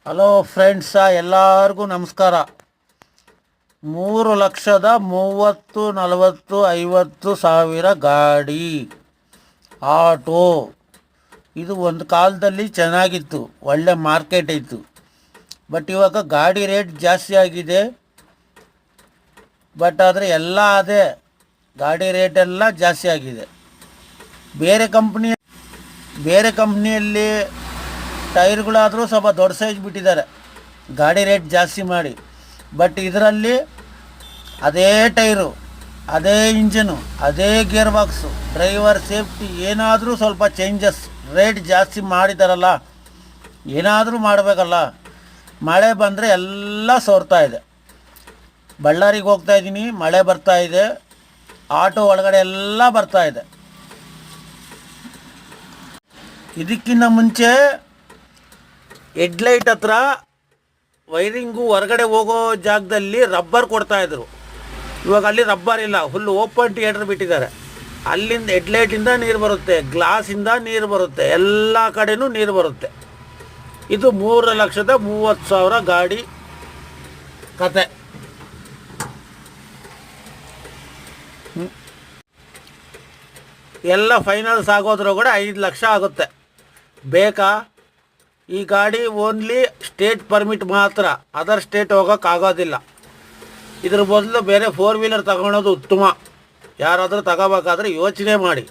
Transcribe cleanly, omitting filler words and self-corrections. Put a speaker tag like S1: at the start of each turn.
S1: Hello friends, ಎಲ್ಲರಿಗೂ ನಮಸ್ಕಾರ. 3,30,40,50,000 ಗಾಡಿ ಆಟೋ. ಇದು ಒಂದು ಕಾಲದಲ್ಲಿ ಚೆನ್ನಾಗಿತ್ತು, ಒಳ್ಳೆ ಮಾರ್ಕೆಟ್ ಇತ್ತು. ಬಟ್ ಇವಾಗ ಗಾಡಿ ರೇಟ್ ಜಾಸ್ತಿ ಆಗಿದೆ. ಬಟ್ ಆದರೆ ಎಲ್ಲ ಅದೇ ಗಾಡಿ ರೇಟೆಲ್ಲ ಜಾಸ್ತಿ ಆಗಿದೆ. ಬೇರೆ ಕಂಪ್ನಿಯಲ್ಲಿ ಟೈರ್ಗಳಾದರೂ ಸ್ವಲ್ಪ ದೊಡ್ಡ ಸೈಜ್ ಬಿಟ್ಟಿದ್ದಾರೆ ಗಾಡಿ ರೇಟ್ ಜಾಸ್ತಿ ಮಾಡಿ. ಬಟ್ ಇದರಲ್ಲಿ ಅದೇ ಟೈರು, ಅದೇ ಇಂಜನು, ಅದೇ ಗೇರ್ ಬಾಕ್ಸು, ಡ್ರೈವರ್ ಸೇಫ್ಟಿ ಏನಾದರೂ ಸ್ವಲ್ಪ ಚೇಂಜಸ್, ರೇಟ್ ಜಾಸ್ತಿ ಮಾಡಿದಾರಲ್ಲ, ಏನಾದರೂ ಮಾಡಬೇಕಲ್ಲ. ಮಳೆ ಬಂದರೆ ಎಲ್ಲ ಸೋರ್ತಾ ಇದೆ. ಬಳ್ಳಾರಿಗೆ ಹೋಗ್ತಾಯಿದ್ದೀನಿ, ಮಳೆ ಬರ್ತಾಯಿದೆ, ಆಟೋ ಒಳಗಡೆ ಎಲ್ಲ ಬರ್ತಾಯಿದೆ. ಇದಕ್ಕಿಂತ ಮುಂಚೆ ಹೆಡ್ಲೈಟ್ ಹತ್ರ ವೈರಿಂಗು ಹೊರಗಡೆ ಹೋಗೋ ಜಾಗದಲ್ಲಿ ರಬ್ಬರ್ ಕೊಡ್ತಾಯಿದ್ರು. ಇವಾಗ ಅಲ್ಲಿ ರಬ್ಬರ್ ಇಲ್ಲ, ಫುಲ್ ಓಪನ್ ಥಿಯೇಟರ್ ಬಿಟ್ಟಿದ್ದಾರೆ. ಅಲ್ಲಿಂದ ಹೆಡ್ಲೈಟಿಂದ ನೀರು ಬರುತ್ತೆ, ಗ್ಲಾಸಿಂದ ನೀರು ಬರುತ್ತೆ, ಎಲ್ಲ ಕಡೆನೂ ನೀರು ಬರುತ್ತೆ. ಇದು 3,30,000 ಗಾಡಿ ಕತೆ. ಎಲ್ಲ ಫೈನಲ್ಸ್ ಆಗೋದ್ರೂ ಕೂಡ 5 ಲಕ್ಷ ಆಗುತ್ತೆ. ಬೇಕಾ? ಈ ಗಾಡಿ ಓನ್ಲಿ ಸ್ಟೇಟ್ ಪರ್ಮಿಟ್ ಮಾತ್ರ, ಅದರ್ ಸ್ಟೇಟ್ ಹೋಗೋಕ್ಕಾಗೋದಿಲ್ಲ. ಇದ್ರ ಬದಲು ಬೇರೆ 4 ವೀಲರ್ ತಗೊಳೋದು ಉತ್ತಮ. ಯಾರಾದರೂ ತಗೋಬೇಕಾದ್ರೆ ಯೋಚನೆ ಮಾಡಿ.